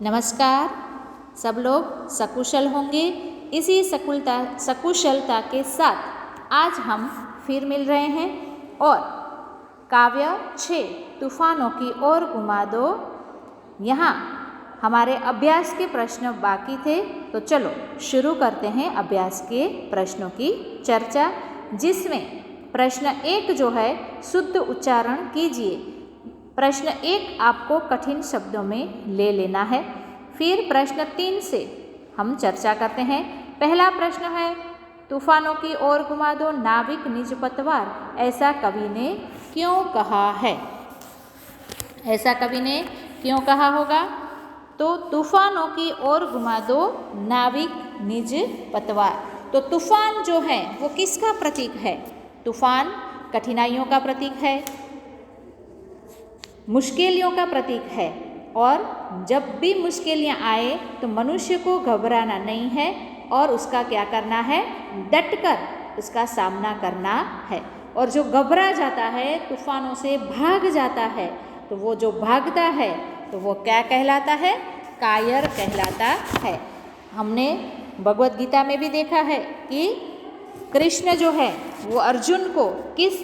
नमस्कार। सब लोग सकुशल होंगे। इसी सकुशलता के साथ आज हम फिर मिल रहे हैं और काव्य 6 तूफानों की ओर घुमा दो। यहाँ हमारे अभ्यास के प्रश्न बाकी थे, तो चलो शुरू करते हैं अभ्यास के प्रश्नों की चर्चा, जिसमें प्रश्न 1 जो है शुद्ध उच्चारण कीजिए। प्रश्न 1 आपको कठिन शब्दों में ले लेना है। फिर प्रश्न 3 से हम चर्चा करते हैं। पहला प्रश्न है, तूफानों की ओर घुमा दो नाविक निज पतवार, ऐसा कवि ने क्यों कहा है? ऐसा कवि ने क्यों कहा होगा? तो तूफानों की ओर घुमा दो नाविक निज पतवार। तो तूफान जो है वो किसका प्रतीक है? तूफान कठिनाइयों का प्रतीक है, मुश्किलों का प्रतीक है। और जब भी मुश्किलें आए तो मनुष्य को घबराना नहीं है और उसका क्या करना है? डटकर उसका सामना करना है। और जो घबरा जाता है, तूफानों से भाग जाता है, तो वो जो भागता है तो वो क्या कहलाता है? कायर कहलाता है। हमने भगवत गीता में भी देखा है कि कृष्ण जो है वो अर्जुन को किस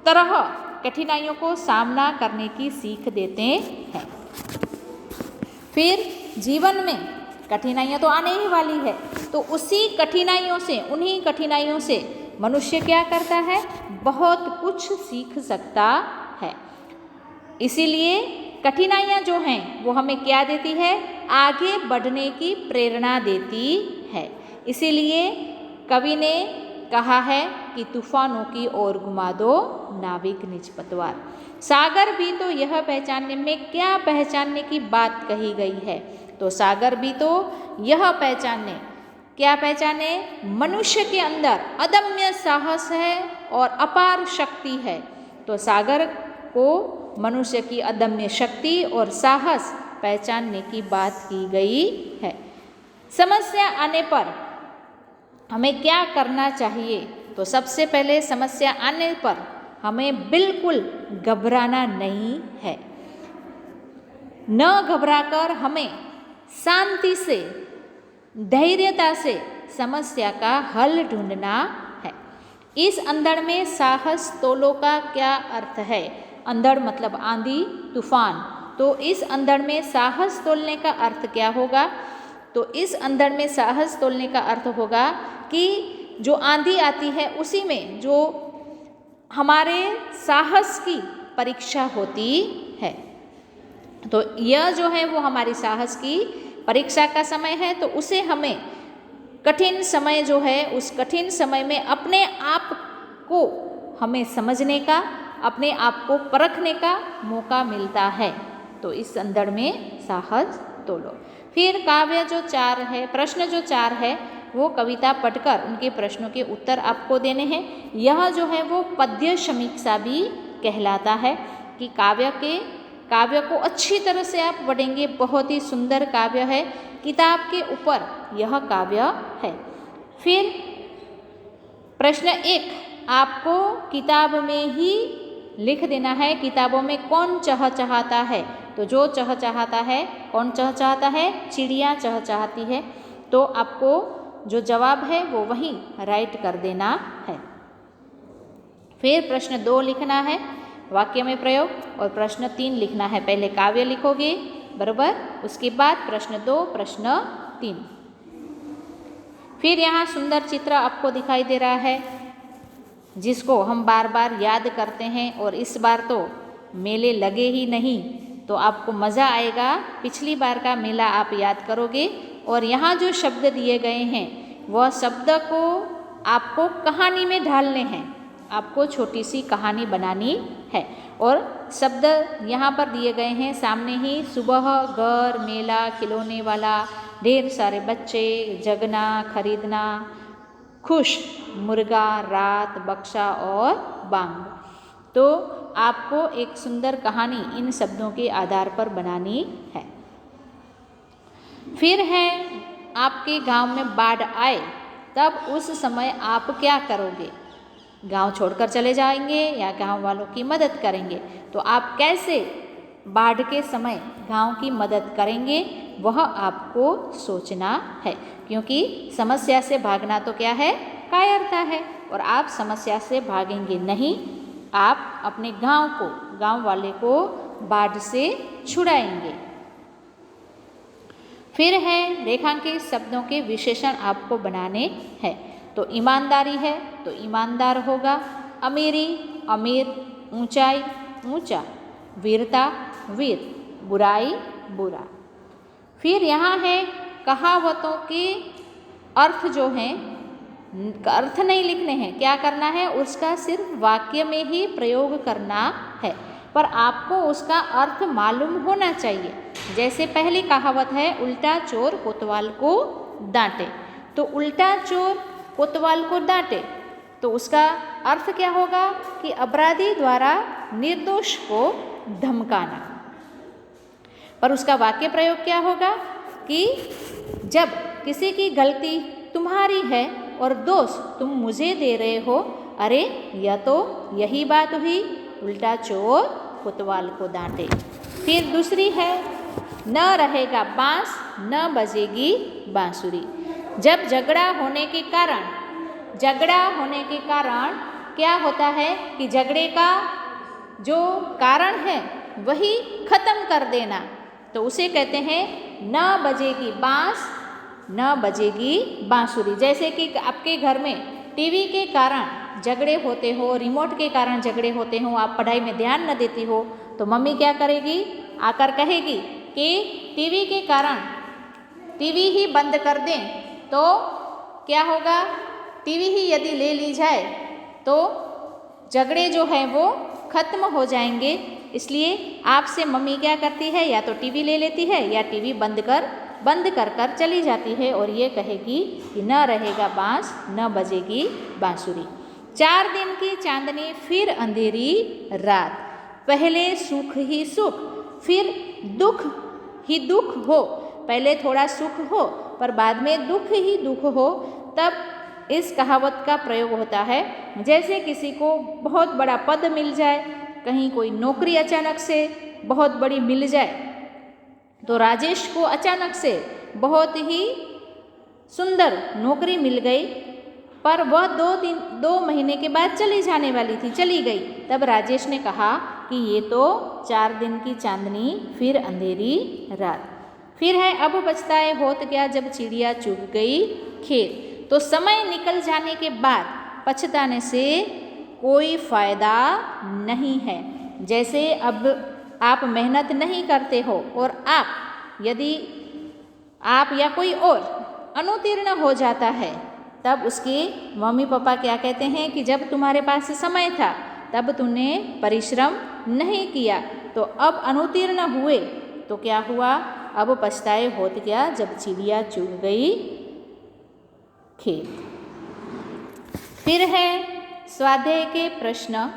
तरह कठिनाइयों को सामना करने की सीख देते हैं। फिर जीवन में कठिनाइयाँ तो आने ही वाली है, तो उसी कठिनाइयों से, उन्हीं कठिनाइयों से मनुष्य क्या करता है? बहुत कुछ सीख सकता है। इसीलिए कठिनाइयाँ जो हैं वो हमें क्या देती है? आगे बढ़ने की प्रेरणा देती है। इसीलिए कवि ने कहा है कि तूफानों की ओर घुमा दो नाविक निज पतवार। सागर भी तो यह पहचानने में क्या पहचानने की बात कही गई है? तो सागर भी तो यह पहचानने, क्या पहचाने? मनुष्य के अंदर अदम्य साहस है और अपार शक्ति है। तो सागर को मनुष्य की अदम्य शक्ति और साहस पहचानने की बात की गई है। समस्या आने पर हमें क्या करना चाहिए? तो सबसे पहले समस्या आने पर हमें बिल्कुल घबराना नहीं है। न घबराकर हमें शांति से, धैर्यता से समस्या का हल ढूंढना है। इस अंधड़ में साहस तोलो का क्या अर्थ है? अंधड़ मतलब आंधी, तूफान। तो इस अंधड़ में साहस तोलने का अर्थ क्या होगा? तो इस अंधड़ में साहस तोलने का अर्थ होगा कि जो आंधी आती है उसी में जो हमारे साहस की परीक्षा होती है। तो यह जो है वो हमारी साहस की परीक्षा का समय है। तो उसे हमें कठिन समय जो है, उस कठिन समय में अपने आप को हमें समझने का, अपने आप को परखने का मौका मिलता है। तो इस अंधड़ में साहस तोलो। फिर काव्य जो 4 है, प्रश्न जो 4 है, वो कविता पढ़कर उनके प्रश्नों के उत्तर आपको देने हैं। यह जो है वो पद्य समीक्षा भी कहलाता है कि काव्य को अच्छी तरह से आप पढ़ेंगे। बहुत ही सुंदर काव्य है, किताब के ऊपर यह काव्य है। फिर प्रश्न 1 आपको किताब में ही लिख देना है। किताबों में कौन चहचहाता है? तो जो चहचहाता है, कौन चहचहाता है? चिड़िया चहचहाती है। तो आपको जो जवाब है वो वहीं राइट कर देना है। फिर प्रश्न 2 लिखना है, वाक्य में प्रयोग, और प्रश्न 3 लिखना है। पहले काव्य लिखोगे बराबर, उसके बाद प्रश्न 2, प्रश्न 3। फिर यहाँ सुंदर चित्र आपको दिखाई दे रहा है, जिसको हम बार बार याद करते हैं। और इस बार तो मेले लगे ही नहीं, तो आपको मज़ा आएगा। पिछली बार का मेला आप याद करोगे। और यहाँ जो शब्द दिए गए हैं वह शब्द को आपको कहानी में ढालने हैं। आपको छोटी सी कहानी बनानी है। और शब्द यहाँ पर दिए गए हैं सामने ही, सुबह, घर, मेला, खिलौने वाला, ढेर सारे बच्चे, जगना, खरीदना, खुश, मुर्गा, रात, बक्सा और बांग। तो आपको एक सुंदर कहानी इन शब्दों के आधार पर बनानी है। फिर है, आपके गांव में बाढ़ आए तब उस समय आप क्या करोगे? गांव छोड़कर चले जाएंगे या गांव वालों की मदद करेंगे? तो आप कैसे बाढ़ के समय गांव की मदद करेंगे, वह आपको सोचना है। क्योंकि समस्या से भागना तो क्या है, कायरता है, और आप समस्या से भागेंगे नहीं, आप अपने गांव वाले को बाढ़ से छुड़ाएंगे। फिर है रेखांकित शब्दों के विशेषण आपको बनाने हैं। तो ईमानदारी है तो ईमानदार होगा, अमीरी अमीर, ऊंचाई ऊंचा, वीरता वीर, बुराई बुरा। फिर यहाँ है कहावतों के अर्थ जो हैं, अर्थ नहीं लिखने हैं, क्या करना है, उसका सिर्फ वाक्य में ही प्रयोग करना है, पर आपको उसका अर्थ मालूम होना चाहिए। जैसे पहली कहावत है, उल्टा चोर कोतवाल को डांटे। तो उल्टा चोर कोतवाल को डांटे, तो उसका अर्थ क्या होगा कि अपराधी द्वारा निर्दोष को धमकाना। पर उसका वाक्य प्रयोग क्या होगा कि जब किसी की गलती तुम्हारी है और दोष तुम मुझे दे रहे हो, अरे यह तो यही बात हुई, उल्टा चोर कोतवाल को डांटे। फिर दूसरी है, न रहेगा बांस न बजेगी बांसुरी। जब झगड़ा होने के कारण क्या होता है कि झगड़े का जो कारण है वही खत्म कर देना, तो उसे कहते हैं न बजेगी बांस न बजेगी बांसुरी। जैसे कि आपके घर में टीवी के कारण झगड़े होते हो, रिमोट के कारण झगड़े होते हो, आप पढ़ाई में ध्यान न देती हो, तो मम्मी क्या करेगी, आकर कहेगी कि टीवी के कारण टीवी ही बंद कर दें, तो क्या होगा, टीवी ही यदि ले ली जाए तो झगड़े जो है वो खत्म हो जाएंगे। इसलिए आपसे मम्मी क्या करती है, या तो टीवी ले लेती है या टीवी बंद कर चली जाती है और ये कहेगी कि न रहेगा बांस न बजेगी बांसुरी। 4 दिन की चांदनी फिर अंधेरी रात, पहले सुख ही सुख फिर दुख ही दुख हो। पहले थोड़ा सुख हो पर बाद में दुख ही दुख हो, तब इस कहावत का प्रयोग होता है। जैसे किसी को बहुत बड़ा पद मिल जाए, कहीं कोई नौकरी अचानक से बहुत बड़ी मिल जाए, तो राजेश को अचानक से बहुत ही सुंदर नौकरी मिल गई, पर वह 2 महीने के बाद चली जाने वाली थी, चली गई। तब राजेश ने कहा कि ये तो 4 दिन की चांदनी फिर अंधेरी रात। फिर है, अब पछताए होत क्या जब चिड़िया चुग गई खेत। तो समय निकल जाने के बाद पछताने से कोई फायदा नहीं है। जैसे अब आप मेहनत नहीं करते हो और यदि आप या कोई और अनुत्तीर्ण हो जाता है, तब उसके मम्मी पापा क्या कहते हैं कि जब तुम्हारे पास समय था तब तुमने परिश्रम नहीं किया, तो अब अनुत्तीर्ण हुए तो क्या हुआ, अब पछताए होत क्या जब चिड़िया चुग गई खेत। फिर है स्वाध्याय के प्रश्न।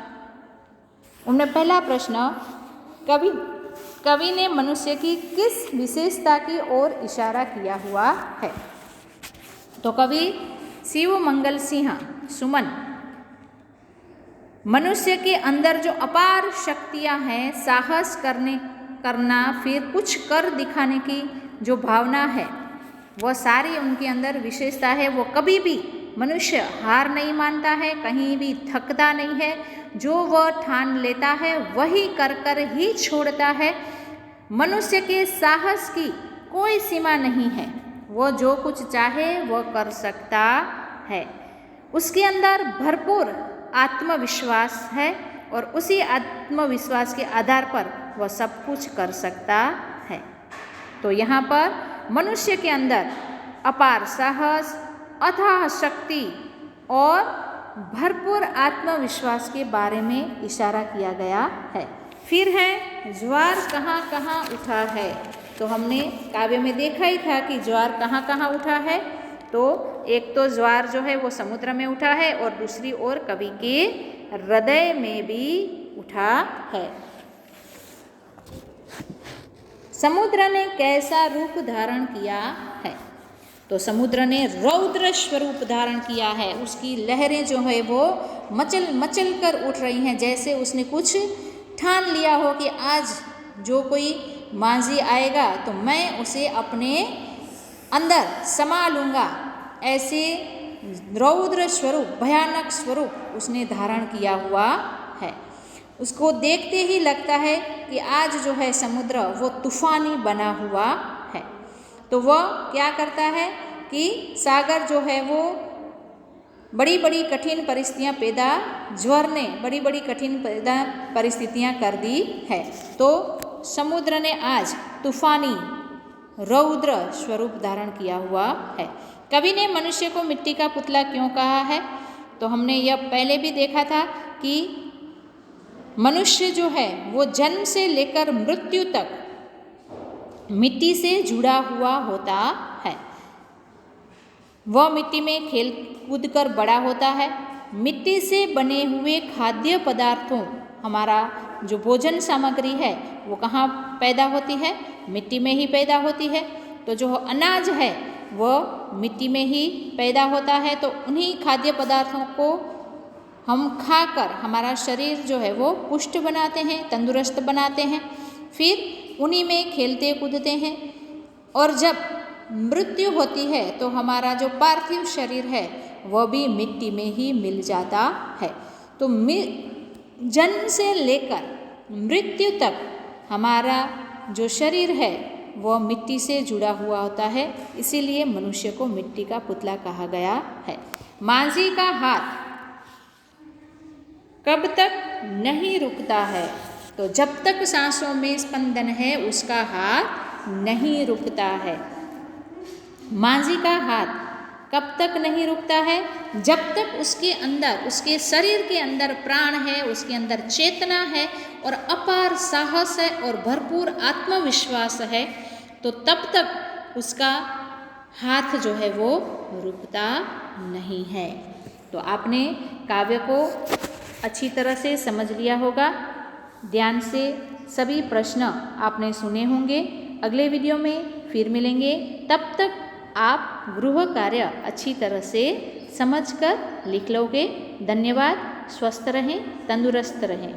उनमें पहला प्रश्न, कवि ने मनुष्य की किस विशेषता की ओर इशारा किया हुआ है। तो कवि शिव मंगल सिंह सुमन, मनुष्य के अंदर जो अपार शक्तियां हैं, साहस करना फिर कुछ कर दिखाने की जो भावना है, वह सारी उनके अंदर विशेषता है। वो कभी भी मनुष्य हार नहीं मानता है, कहीं भी थकता नहीं है, जो वह ठान लेता है वही कर ही छोड़ता है। मनुष्य के साहस की कोई सीमा नहीं है, वो जो कुछ चाहे वह कर सकता है। उसके अंदर भरपूर आत्मविश्वास है और उसी आत्मविश्वास के आधार पर वह सब कुछ कर सकता है। तो यहाँ पर मनुष्य के अंदर अपार साहस, अथाह शक्ति और भरपूर आत्मविश्वास के बारे में इशारा किया गया है। फिर है, ज्वार कहाँ कहाँ उठा है। तो हमने काव्य में देखा ही था कि ज्वार कहाँ कहाँ उठा है। तो एक तो ज्वार जो है वो समुद्र में उठा है और दूसरी ओर कवि के हृदय में भी उठा है। समुद्र ने कैसा रूप धारण किया है। तो समुद्र ने रौद्र स्वरूप धारण किया है। उसकी लहरें जो है वो मचल मचल कर उठ रही हैं, जैसे उसने कुछ ठान लिया हो कि आज जो कोई मांझी आएगा तो मैं उसे अपने अंदर समा लूँगा, ऐसे रौद्र स्वरूप, भयानक स्वरूप उसने धारण किया हुआ है। उसको देखते ही लगता है कि आज जो है समुद्र वो तूफानी बना हुआ है। तो वह क्या करता है कि सागर जो है वो बड़ी बड़ी कठिन परिस्थितियाँ ज्वर ने बड़ी बड़ी कठिन परिस्थितियाँ कर दी है। तो समुद्र ने आज तूफानी रौद्र स्वरूप धारण किया हुआ है। कवि ने मनुष्य को मिट्टी का पुतला क्यों कहा है? तो हमने यह पहले भी देखा था कि मनुष्य जो है वो जन्म से लेकर मृत्यु तक मिट्टी से जुड़ा हुआ होता है। वह मिट्टी में खेल कूद कर बड़ा होता है। मिट्टी से बने हुए खाद्य पदार्थों, हमारा जो भोजन सामग्री है वो कहाँ पैदा होती है? मिट्टी में ही पैदा होती है। तो जो अनाज है वह मिट्टी में ही पैदा होता है। तो उन्हीं खाद्य पदार्थों को हम खाकर हमारा शरीर जो है वो पुष्ट बनाते हैं, तंदुरुस्त बनाते हैं, फिर उन्हीं में खेलते कूदते हैं। और जब मृत्यु होती है तो हमारा जो पार्थिव शरीर है वह भी मिट्टी में ही मिल जाता है। तो जन्म से लेकर मृत्यु तक हमारा जो शरीर है वह मिट्टी से जुड़ा हुआ होता है। इसीलिए मनुष्य को मिट्टी का पुतला कहा गया है। मांझी का हाथ कब तक नहीं रुकता है? तो जब तक सांसों में स्पंदन है उसका हाथ नहीं रुकता है। मांझी का हाथ कब तक नहीं रुकता है? जब तक उसके अंदर, उसके शरीर के अंदर प्राण है, उसके अंदर चेतना है और अपार साहस है और भरपूर आत्मविश्वास है, तो तब तक उसका हाथ जो है वो रुकता नहीं है। तो आपने काव्य को अच्छी तरह से समझ लिया होगा। ध्यान से सभी प्रश्न आपने सुने होंगे। अगले वीडियो में फिर मिलेंगे। तब तक आप गृह कार्य अच्छी तरह से समझकर लिख लोगे। धन्यवाद। स्वस्थ रहें, तंदुरुस्त रहें।